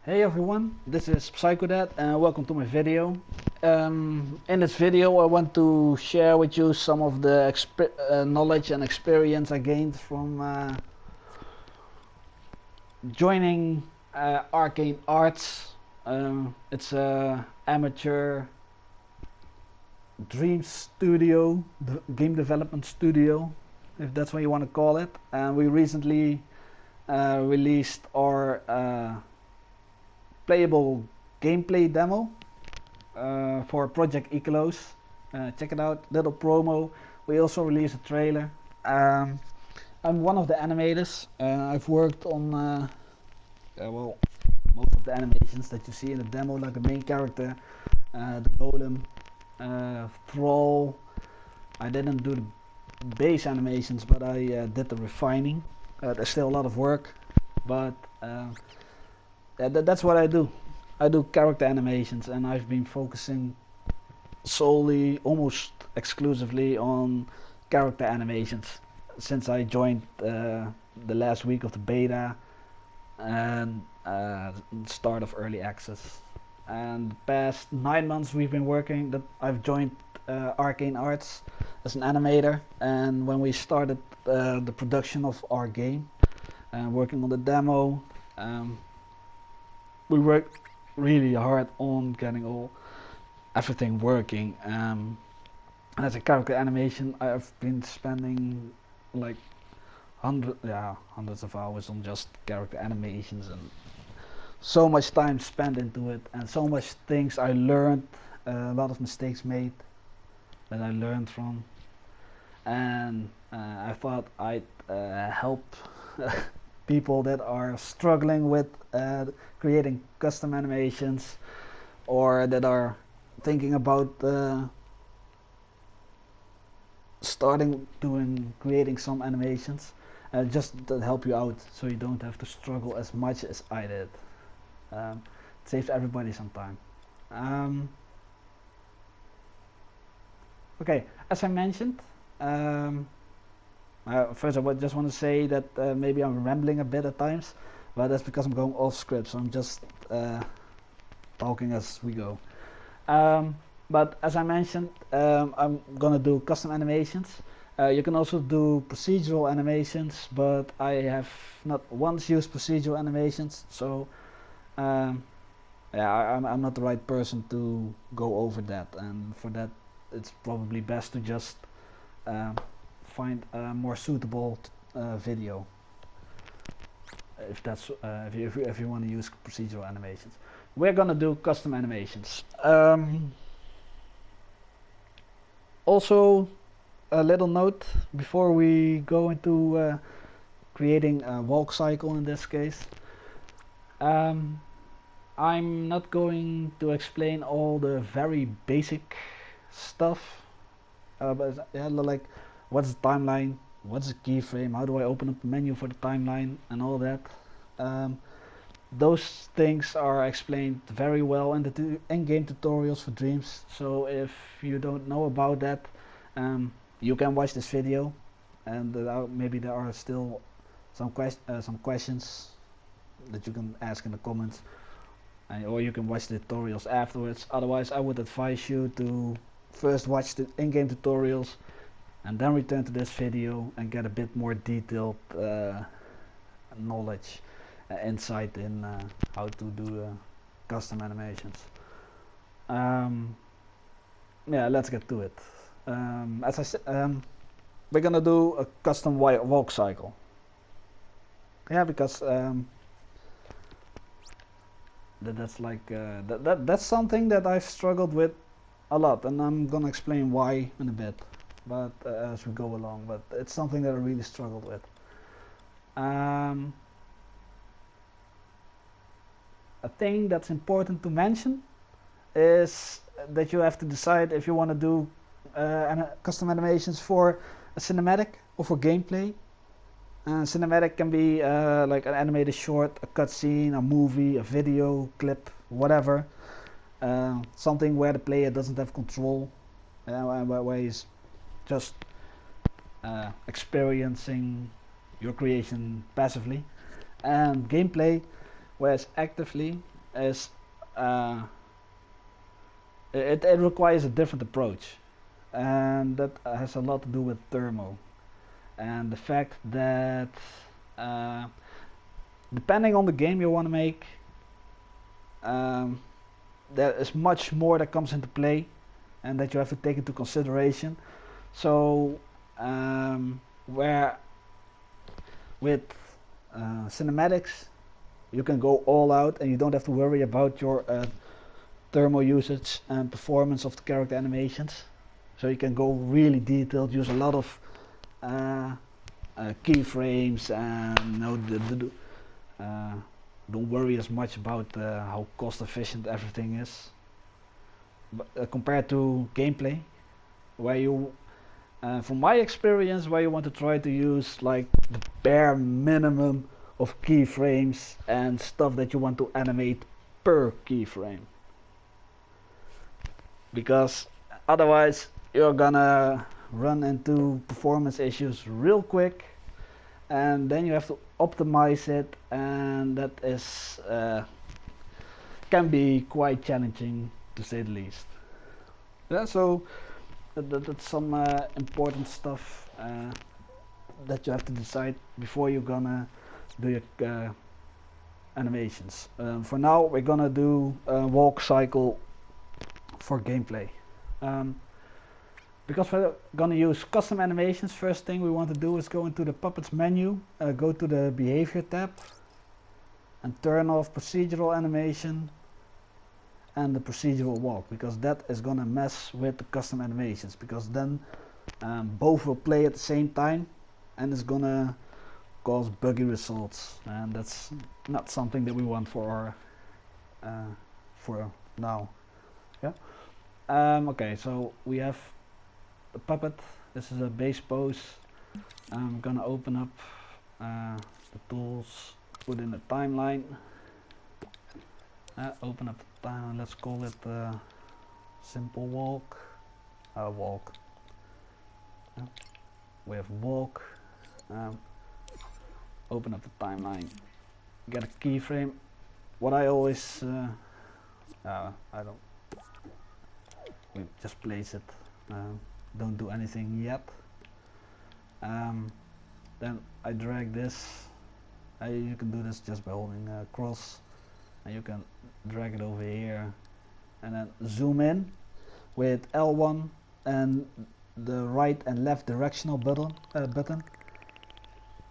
Hey everyone, this is PsychoDad and welcome to my video. In this video I want to share with you some of the knowledge and experience I gained from joining Arcane Arts. It's a amateur dream studio, game development studio, if that's what you want to call it. And we recently released our playable gameplay demo for Project Eclos. Check it out, little promo. We also released a trailer. I'm one of the animators. I've worked on well, most of the animations that you see in the demo, like the main character, the golem, thrall. I didn't do the base animations, but I did the refining. There's still a lot of work, but that's what I do. I do character animations, and I've been focusing solely, almost exclusively on character animations since I joined the last week of the beta and start of early access. And the past 9 months we've been working, that I've joined Arcane Arts as an animator, and when we started the production of our game and working on the demo, we worked really hard on getting everything working. And as a character animation, I've been spending like hundreds of hours on just character animations, and so much time spent into it, and so much things I learned, a lot of mistakes made that I learned from, and I thought I'd help people that are struggling with creating custom animations, or that are thinking about creating some animations, just to help you out so you don't have to struggle as much as I did. It saves everybody some time. Okay, as I mentioned, first I just want to say that maybe I'm rambling a bit at times, but that's because I'm going off script, so I'm just talking as we go. But as I mentioned, I'm gonna do custom animations. You can also do procedural animations, but I have not once used procedural animations, so yeah, I'm not the right person to go over that, and for that it's probably best to just find a more suitable video if that's if you want to use procedural animations. We're gonna do custom animations. Also, a little note before we go into creating a walk cycle in this case. I'm not going to explain all the very basic stuff, but yeah, like what's the timeline, what's the keyframe, how do I open up the menu for the timeline, and all that. Those things are explained very well in the in-game tutorials for Dreams, so if you don't know about that, you can watch this video, and maybe there are still some questions that you can ask in the comments, or you can watch the tutorials afterwards. Otherwise, I would advise you to first watch the in-game tutorials and then return to this video and get a bit more detailed knowledge, insight in how to do custom animations. Yeah, let's get to it. As I said, we're gonna do a custom walk cycle. Yeah, because that's like that's something that I've struggled with a lot, and I'm gonna explain why in a bit, but as we go along. But it's something that I really struggled with. A thing that's important to mention is that you have to decide if you want to do custom animations for a cinematic or for gameplay. Cinematic can be like an animated short, a cutscene, a movie, a video clip, whatever. Something where the player doesn't have control, where he's just experiencing your creation passively. And gameplay, where it's actively is it requires a different approach, and that has a lot to do with thermal and the fact that uh, depending on the game you want to make, there is much more that comes into play and that you have to take into consideration. So where with cinematics you can go all out and you don't have to worry about your thermal usage and performance of the character animations, so you can go really detailed, use a lot of keyframes, and don't worry as much about how cost efficient everything is, but, compared to gameplay, where you from my experience, where you want to try to use like the bare minimum of keyframes and stuff that you want to animate per keyframe, because otherwise you're gonna run into performance issues real quick, and then you have to optimize it, and that is can be quite challenging to say the least. Yeah, so that's some important stuff that you have to decide before you're gonna do your animations. For now we're gonna do a walk cycle for gameplay. Because we're gonna use custom animations, first thing we want to do is go into the puppets menu, go to the behavior tab and turn off procedural animation and the procedural walk, because that is gonna mess with the custom animations, because then both will play at the same time and it's gonna cause buggy results, and that's not something that we want for now. Yeah. Okay, so we have the puppet. This is a base pose. I'm gonna open up the tools, put in the timeline, open up the timeline. Let's call it simple walk. Walk. We have walk. Open up the timeline. Get a keyframe. What I always I don't. We just place it. Don't do anything yet. Then I drag this. You can do this just by holding cross, and you can drag it over here, and then zoom in with L1 and the right and left directional button.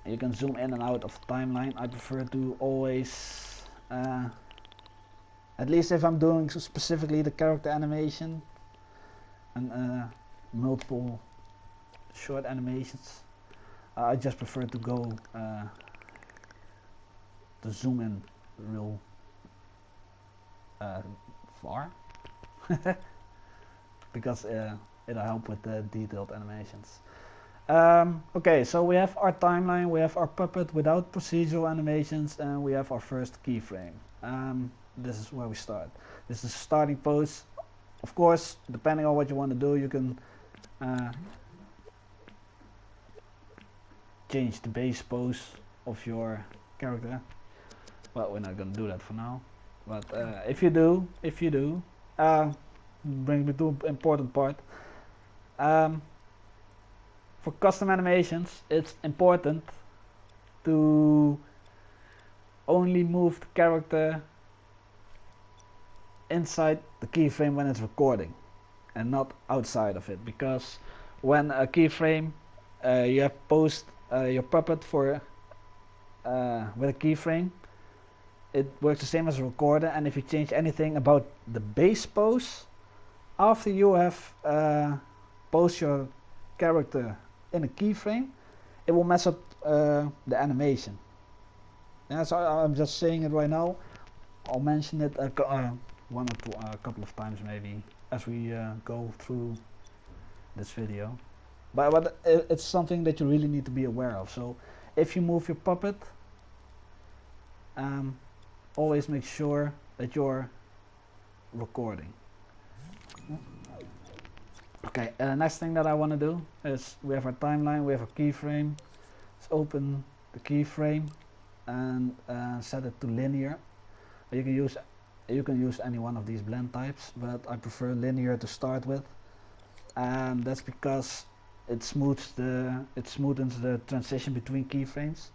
You can zoom in and out of the timeline. I prefer to always, at least if I'm doing specifically the character animation and multiple short animations, I just prefer to go to zoom in real far because it'll help with the detailed animations. Okay, so we have our timeline, we have our puppet without procedural animations, and we have our first keyframe. This is where we start. This is starting pose. Of course, depending on what you want to do, you can change the base pose of your character. Well, we're not gonna do that for now, but if you do, brings me to an important part. For custom animations, it's important to only move the character inside the keyframe when it's recording and not outside of it, because when a keyframe you have posed your puppet for with a keyframe, it works the same as a recorder, and if you change anything about the base pose after you have posed your character in a keyframe, it will mess up the animation. Yeah, so I'm just saying it right now. I'll mention it one or two, a couple of times maybe as we go through this video. But it's something that you really need to be aware of. So if you move your puppet, always make sure that you're recording. Okay, next thing that I want to do is we have our timeline, we have a keyframe. Let's open the keyframe and set it to linear. You can use You can use any one of these blend types, but I prefer linear to start with, and that's because it smoothens the transition between keyframes,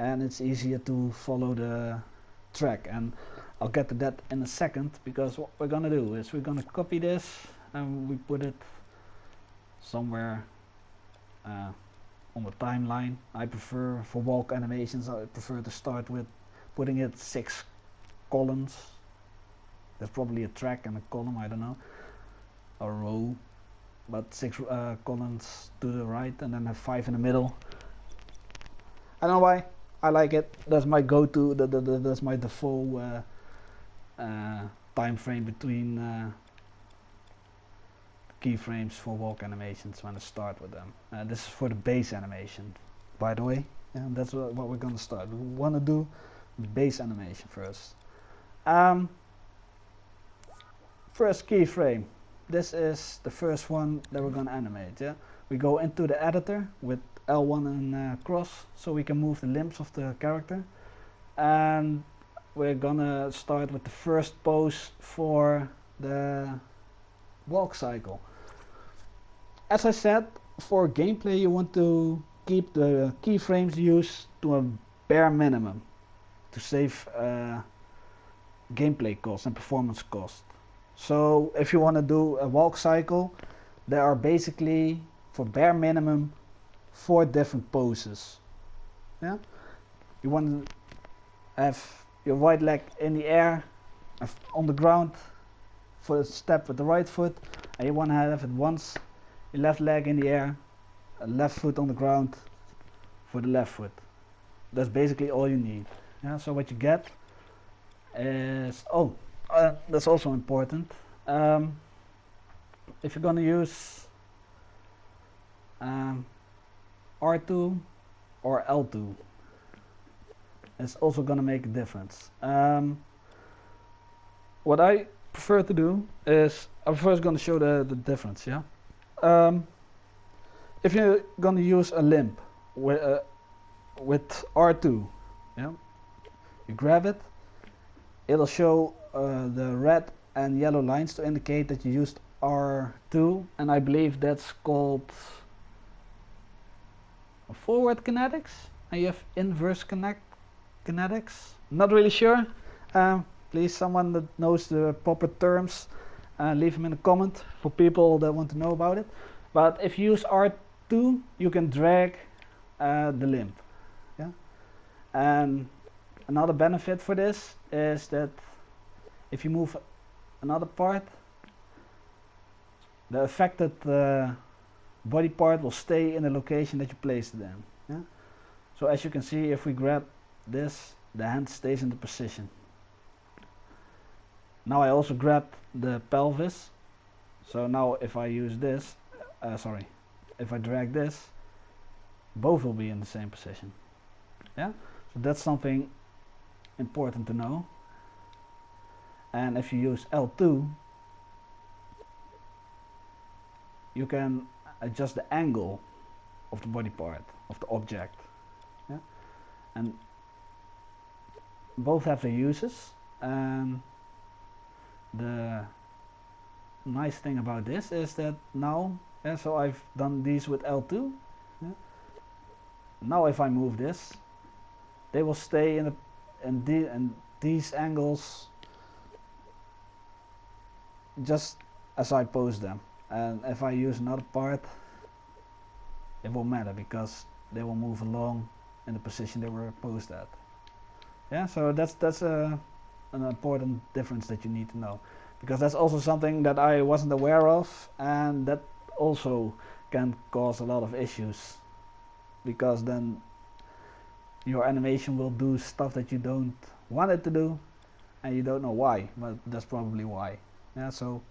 and it's easier to follow the track. And I'll get to that in a second, because what we're gonna do is we're gonna copy this and we put it somewhere on the timeline. I prefer, for walk animations, I prefer to start with putting it 6 columns. There's probably a track and a column, I don't know, a row, but 6 columns to the right, and then have 5 in the middle. I don't know why, I like it. That's my go-to, that's my default time frame between keyframes for walk animations when I start with them. This is for the base animation, by the way, and that's what we're gonna start. We want to do the base animation first. First keyframe. This is the first one that we're gonna animate. Yeah, we go into the editor with L1 and cross, so we can move the limbs of the character, and we're gonna start with the first pose for the walk cycle. As I said, for gameplay you want to keep the keyframes used to a bare minimum to save gameplay cost and performance cost. So if you want to do a walk cycle, there are basically, for bare minimum, 4 different poses. Yeah, you want to have your right leg in the air, on the ground for a step with the right foot, and you want to have it once, your left leg in the air, a left foot on the ground for the left foot. That's basically all you need. Yeah, so what you get is, that's also important. If you're gonna use R2 or L2, it's also gonna make a difference. What I prefer to do is, I'm first gonna show the difference. Yeah, if you're gonna use a limb with R2, yeah, you grab it, it'll show the red and yellow lines to indicate that you used R2, and I believe that's called forward kinetics, and you have inverse kinetics. Not really sure. Please, someone that knows the proper terms, leave them in a comment for people that want to know about it. But if you use R2, you can drag the limb. Yeah, and another benefit for this is that if you move another part, the affected body part will stay in the location that you placed it in. Yeah? So as you can see, if we grab this, the hand stays in the position. Now I also grabbed the pelvis, so now if I use this, if I drag this, both will be in the same position. Yeah, so that's something important to know. And if you use L2, you can adjust the angle of the body part, of the object. Yeah? And both have their uses. And the nice thing about this is that now, so I've done these with L2. Yeah? Now if I move this, they will stay in these angles just as I pose them. And if I use another part, it won't matter, because they will move along in the position they were posed at. Yeah, so that's an important difference that you need to know, because that's also something that I wasn't aware of, and that also can cause a lot of issues, because then your animation will do stuff that you don't want it to do, and you don't know why, but that's probably why. Yeah, so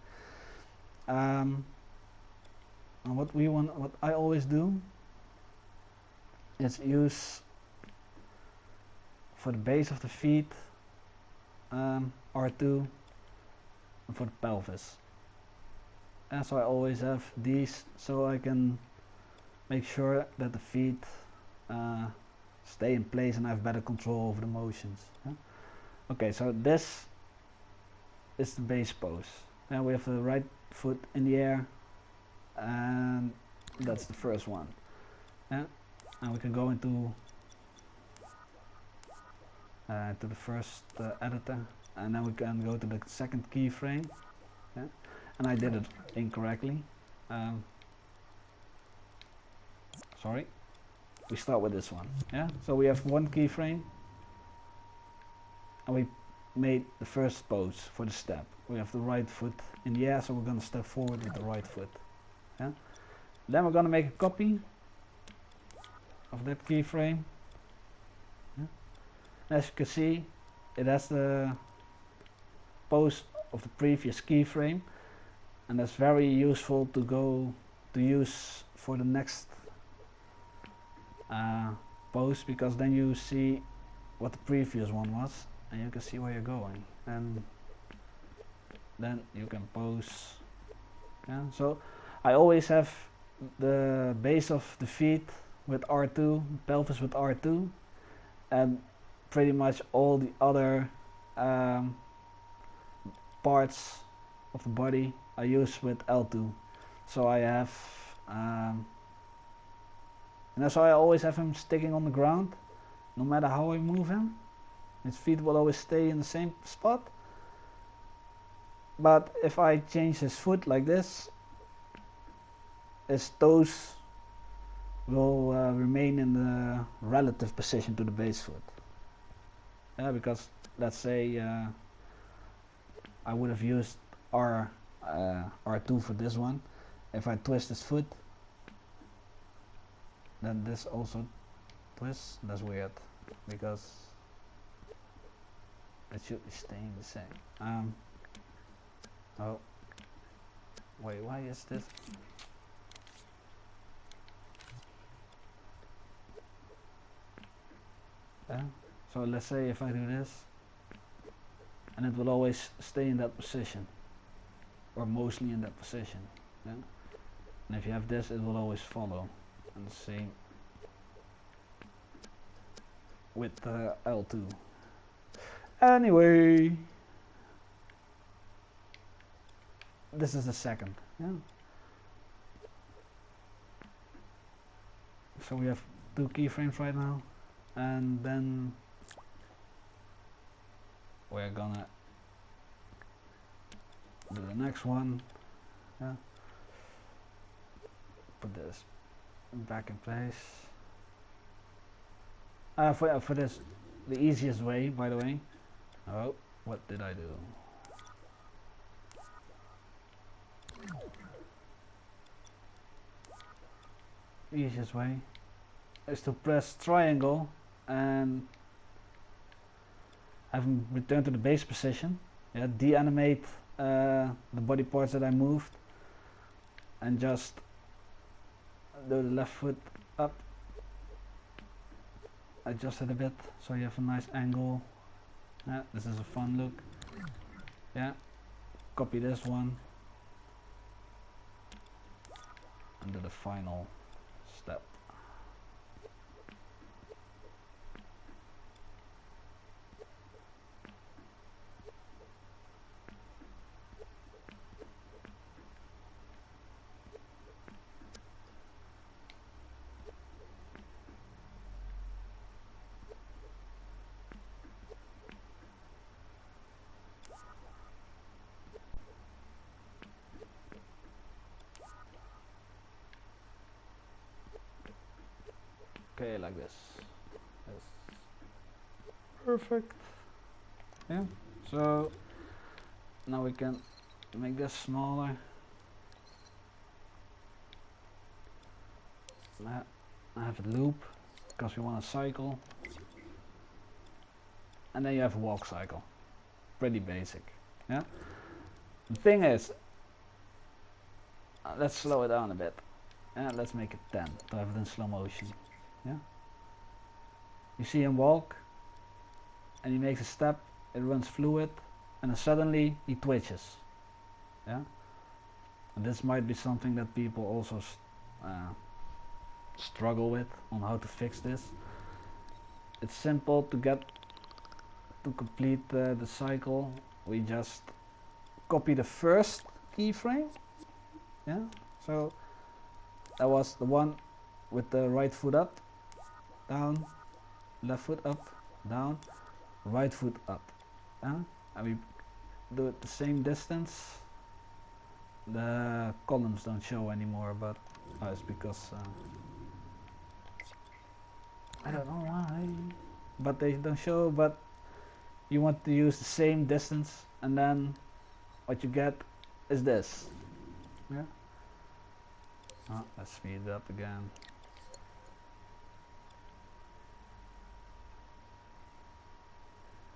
what I always do is use, for the base of the feet, R2, and for the pelvis. And so I always have these, so I can make sure that the feet stay in place and I have better control over the motions. Yeah? Okay, so this is the base pose. And we have the right foot in the air, and that's the first one. Yeah, and we can go into to the first editor, and then we can go to the second keyframe. Yeah, and I did it incorrectly. Sorry. We start with this one. Yeah, so we have one keyframe, and we made the first pose for the step. We have the right foot in the air, so we're gonna step forward with the right foot. Yeah. Then we're gonna make a copy of that keyframe. Yeah. As you can see, it has the pose of the previous keyframe, and that's very useful to use for the next pose, because then you see what the previous one was, and you can see where you're going, and then you can pose. Yeah, so I always have the base of the feet with R2, pelvis with R2, and pretty much all the other parts of the body I use with L2. So I have and that's why I always have him sticking on the ground. No matter how I move him, his feet will always stay in the same spot. But if I change his foot like this, his toes will remain in the relative position to the base foot. Yeah, because let's say I would have used R2 for this one. If I twist his foot, then this also twists. That's weird, because it should be staying the same. Oh, wait, why is this? Yeah. So let's say if I do this, and it will always stay in that position, or mostly in that position. Yeah. And if you have this, it will always follow. And the same with L2. Anyway, this is the second. Yeah. So we have 2 keyframes right now, and then we're gonna do the next one. Yeah. Put this back in place. For this, the easiest way, by the way. Oh, what did I do? Easiest way is to press triangle and have him return to the base position. Yeah, de-animate the body parts that I moved, and just do the left foot up, adjust it a bit so you have a nice angle. Yeah, this is a fun look. Yeah, copy this one and do the final step. Okay, like this. That's perfect. Yeah, so now we can make this smaller. I have a loop because we want to cycle, and then you have a walk cycle. Pretty basic. Yeah. The thing is, let's slow it down a bit. Yeah, let's make it 10 to have it in slow motion. Yeah. You see him walk, and he makes a step. It runs fluid, and then suddenly he twitches. Yeah. And this might be something that people also struggle with on how to fix this. It's simple to complete the cycle. We just copy the first keyframe. Yeah, so that was the one with the right foot up, down, left foot up, down, right foot up. And we do it the same distance. The columns don't show anymore, but it's because I don't know why, but they don't show. But you want to use the same distance, and then what you get is this. Yeah. Oh, let's speed it up again.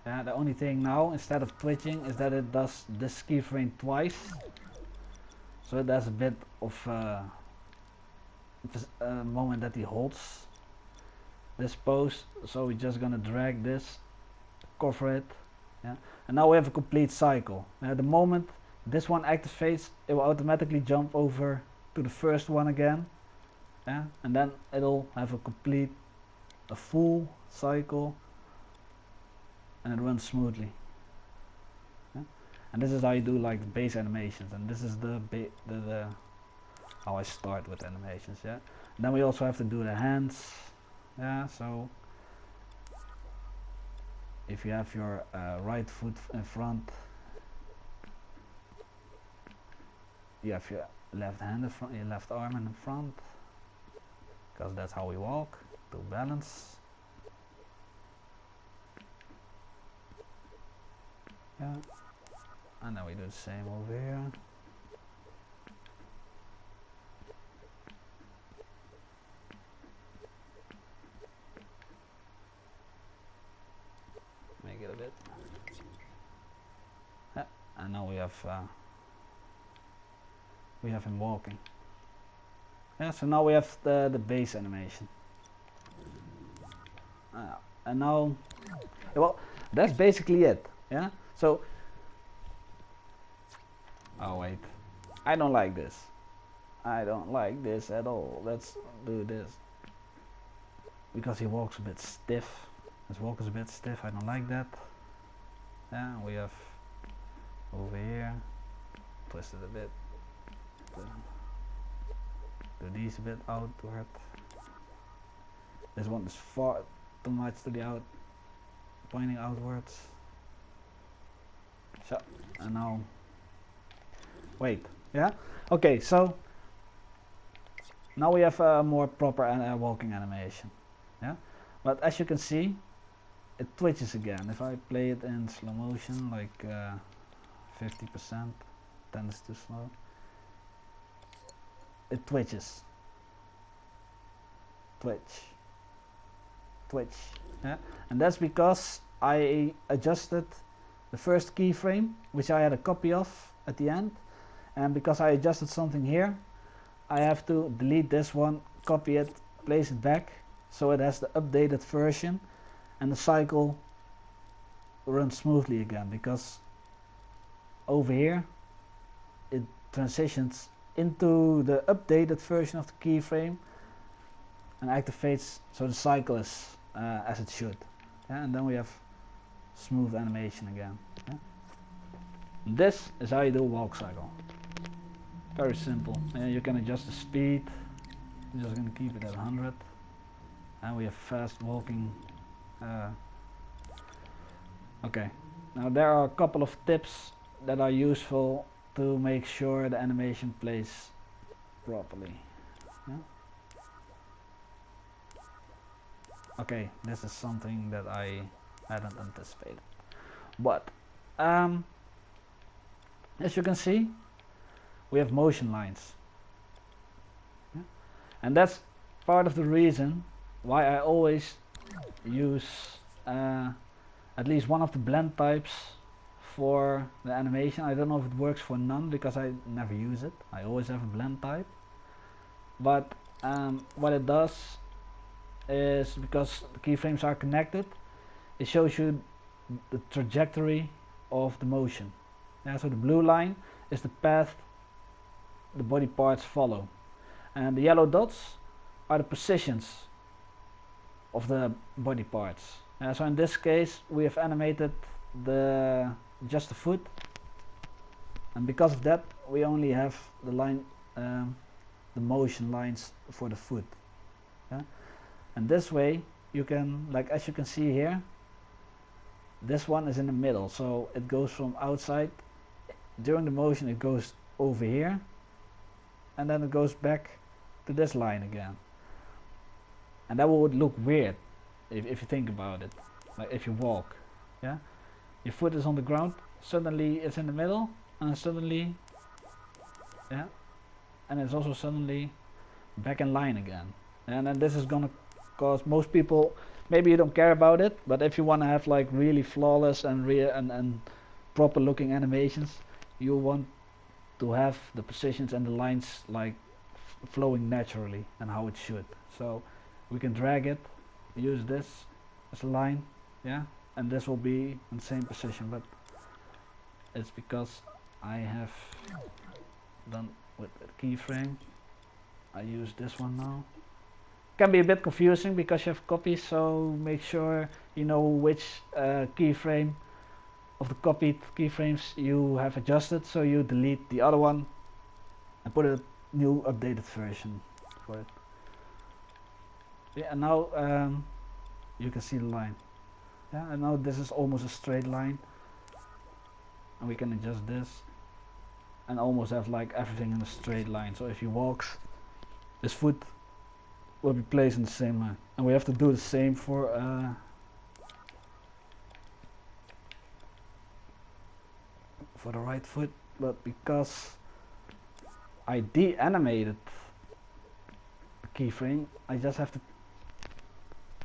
Yeah, the only thing now, instead of twitching, is that it does this keyframe twice. So it has a bit of a moment that he holds this pose. So we're just gonna drag this, cover it, yeah. And now we have a complete cycle. Now the moment this one activates, it will automatically jump over to the first one again, yeah. And then it'll have a full cycle, and it runs smoothly. Yeah? And this is how you do like the base animations, and this is the how I start with animations. Yeah. And then we also have to do the hands. Yeah. So if you have your right foot in front, you have your left hand in front, your left arm in front, because that's how we walk to balance. Yeah, and then we do the same over here. Make it a bit. Yeah, and now we have him walking. Yeah, so now we have the base animation. And now, well, that's basically it. Yeah. So, oh wait, I don't like this. I don't like this at all. Let's do this. Because he walks a bit stiff. His walk is a bit stiff. I don't like that. Yeah, we have over here, twist it a bit. Do these a bit outward. This one is far too much to the pointing outwards. So, and now, wait, yeah? Okay, so, now we have a more proper walking animation, yeah? But as you can see, it twitches again. If I play it in slow motion, like 50%, then it's too slow. It twitches. Twitch. Twitch, yeah? And that's because I adjusted the first keyframe, which I had a copy of at the end, and because I adjusted something here, I have to delete this one, copy it, place it back, so it has the updated version, and the cycle runs smoothly again, because over here it transitions into the updated version of the keyframe and activates, so the cycle is as it should, yeah? And then we have smooth animation again. Yeah? This is how you do a walk cycle. Very simple. You can adjust the speed. I'm just going to keep it at 100. And we have fast walking. Okay. Now there are a couple of tips that are useful to make sure the animation plays properly. Yeah? Okay, this is something that I hadn't anticipated, but as you can see, we have motion lines, yeah? And that's part of the reason why I always use at least one of the blend types for the animation. I don't know if it works for none because I never use it. I always have a blend type, but what it does is, because the keyframes are connected, it shows you the trajectory of the motion. Yeah, so the blue line is the path the body parts follow, and the yellow dots are the positions of the body parts. So in this case we have animated just the foot, and because of that we only have the line, the motion lines for the foot. Yeah? And this way you can, like as you can see here, this one is in the middle, so it goes from outside. During the motion it goes over here, and then it goes back to this line again. And that would look weird if you think about it. Like if you walk, yeah, your foot is on the ground, suddenly it's in the middle, and suddenly, yeah, and it's also suddenly back in line again. And then this is gonna cause most people, maybe you don't care about it, but if you want to have like really flawless and proper looking animations, you want to have the positions and the lines like flowing naturally and how it should. So we can drag it, use this as a line, yeah, and this will be in the same position, but it's because I have done with the keyframe. I use this one now. Can be a bit confusing because you have copies, so make sure you know which keyframe of the copied keyframes you have adjusted, so you delete the other one and put a new updated version for it. Yeah, and now you can see the line. Yeah, and now this is almost a straight line, and we can adjust this and almost have like everything in a straight line. So if he walks, his foot will be placed in the same line, and we have to do the same for the right foot. But because I de-animated the keyframe, I just have to,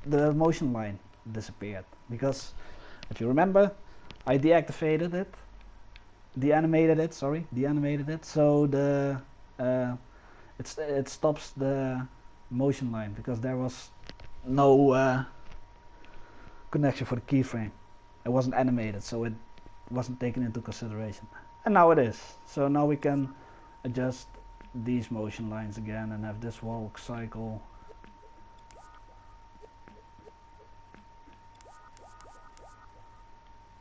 the motion line disappeared, because if you remember, I deactivated it, deanimated it, so the it stops the motion line because there was no connection for the keyframe. It wasn't animated, so it wasn't taken into consideration, and now it is. So now we can adjust these motion lines again and have this walk cycle.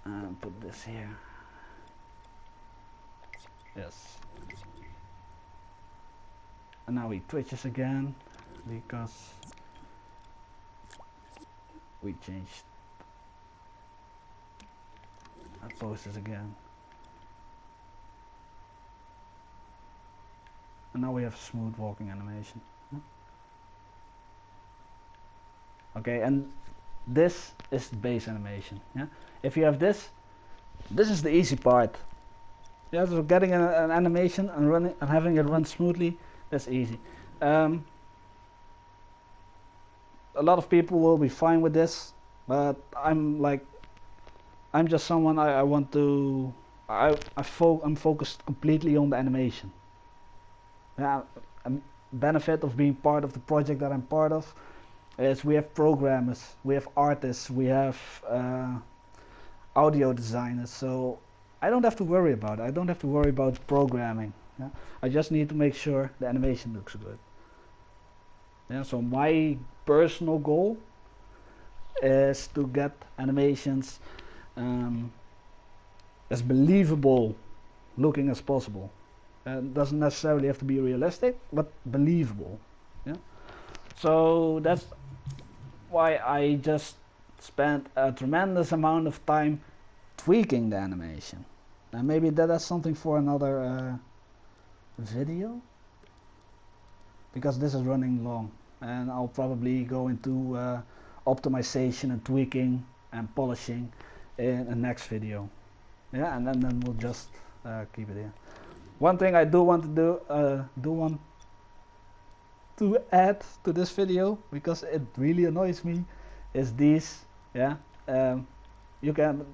And put this here. Yes. And now he twitches again because we changed our poses again. And now we have smooth walking animation. Okay, and this is the base animation. Yeah, if you have this is the easy part. Yeah, so getting an animation and running and having it run smoothly, that's easy. A lot of people will be fine with this, but I'm just someone, I want to, I'm focused completely on the animation. Yeah, a benefit of being part of the project that I'm part of is we have programmers, we have artists, we have audio designers, so I don't have to worry about it. I don't have to worry about programming. Yeah? I just need to make sure the animation looks good. Yeah, so my personal goal is to get animations as believable looking as possible. It doesn't necessarily have to be realistic, but believable. Yeah. So that's why I just spent a tremendous amount of time tweaking the animation. And maybe that is something for another video, because this is running long, and I'll probably go into optimization and tweaking and polishing in the next video. Yeah, and then we'll just keep it here. One thing I do want to add to this video, because it really annoys me, is these. Yeah, you can,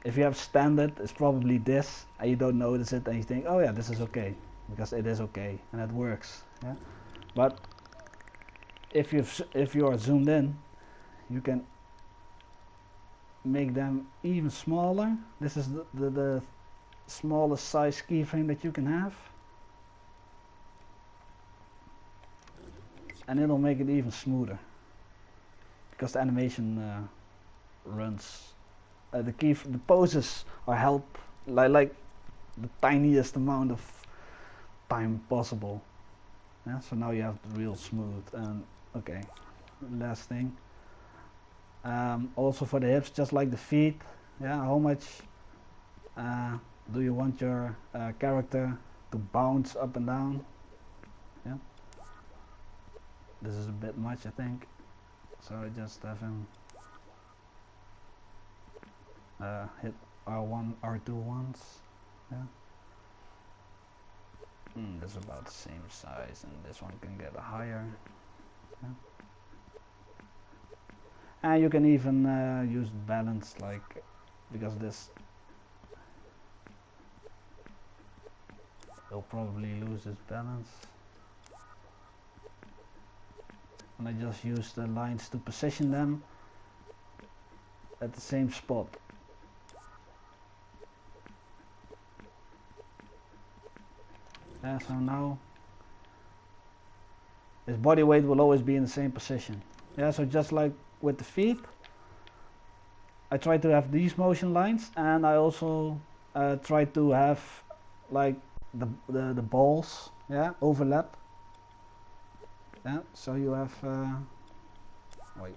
if you have standard, it's probably this, and you don't notice it, and you think, oh yeah, this is okay, because it is okay, and it works. Yeah, but if you are zoomed in, you can make them even smaller. This is the smallest size keyframe that you can have, and it'll make it even smoother, because the animation runs. The poses are helped like the tiniest amount of time possible. Yeah, so now you have the real smooth. And okay, last thing. Also for the hips, just like the feet. Yeah, how much do you want your character to bounce up and down? Yeah, this is a bit much, I think. So I just have him hit R1, R2 once. Yeah. This is about the same size, and this one can get higher. Yeah. And you can even use balance, like, because this will probably lose its balance. And I just use the lines to position them at the same spot. Yeah, so now his body weight will always be in the same position. Yeah, so just like with the feet, I try to have these motion lines, and I also try to have like the balls, yeah, overlap. Yeah, so you have wait.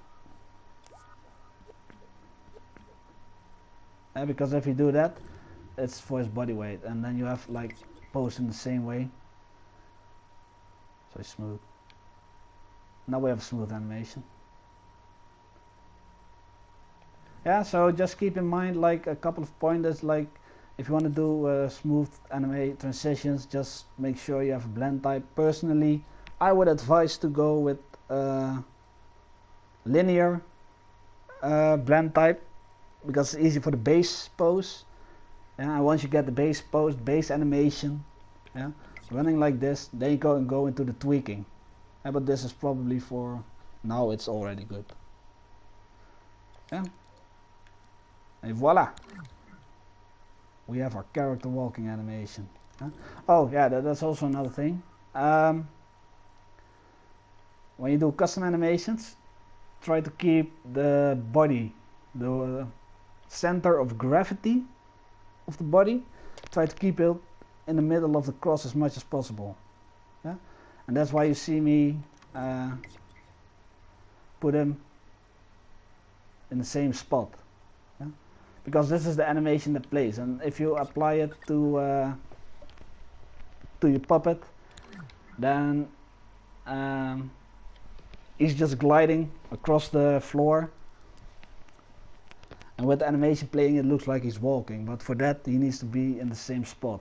Yeah, because if you do that, it's for his body weight, and then you have like pose in the same way. So it's smooth. Now we have smooth animation. Yeah, so just keep in mind like a couple of pointers, like if you want to do smooth anime transitions, just make sure you have a blend type. Personally, I would advise to go with linear blend type, because it's easy for the base pose. Yeah, and once you get the base pose, base animation, yeah, running like this, then you go into the tweaking. Yeah, but this is probably for now, it's already good. Yeah. And voila! We have our character walking animation. Huh? Oh yeah, that's also another thing. When you do custom animations, try to keep the body, the center of gravity of the body, try to keep it in the middle of the cross as much as possible. Yeah? And that's why you see me put him in the same spot. Yeah? Because this is the animation that plays, and if you apply it to your puppet, then he's just gliding across the floor, and with the animation playing it looks like he's walking, but for that he needs to be in the same spot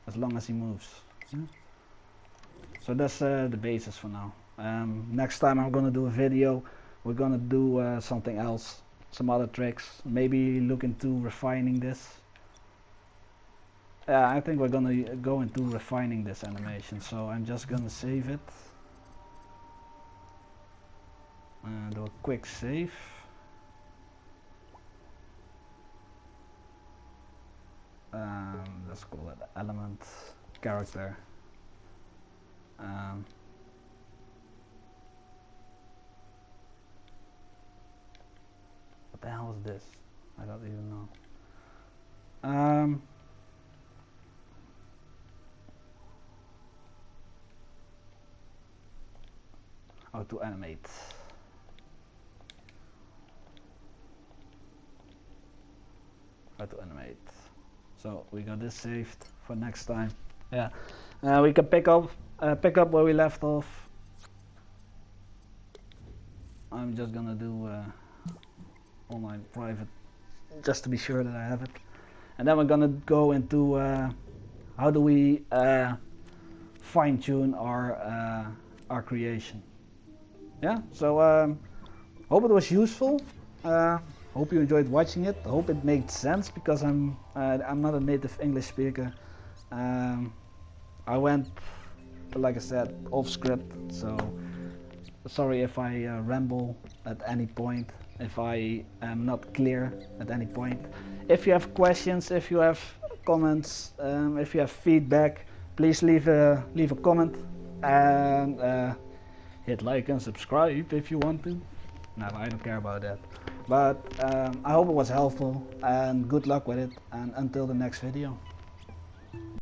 as long as he moves. Yeah? So that's the basis for now. Next time I'm gonna do a video, we're gonna do something else, some other tricks, maybe look into refining this. Yeah, I think we're gonna go into refining this animation, so I'm just gonna save it. Do a quick save. Let's call it element character. What the hell is this? I don't even know. How to animate. How to animate. So we got this saved for next time. Yeah, we can pick up where we left off. I'm just gonna do online private, just to be sure that I have it, and then we're gonna go into how do we fine-tune our creation. Yeah, so hope it was useful. Hope you enjoyed watching it. Hope it made sense, because I'm not a native English speaker. I went, like I said, off script, so sorry if I ramble at any point, if I am not clear at any point. If you have questions, if you have comments, if you have feedback, please leave a comment, and hit like and subscribe if you want to. No, I don't care about that. But I hope it was helpful, and good luck with it, and until the next video.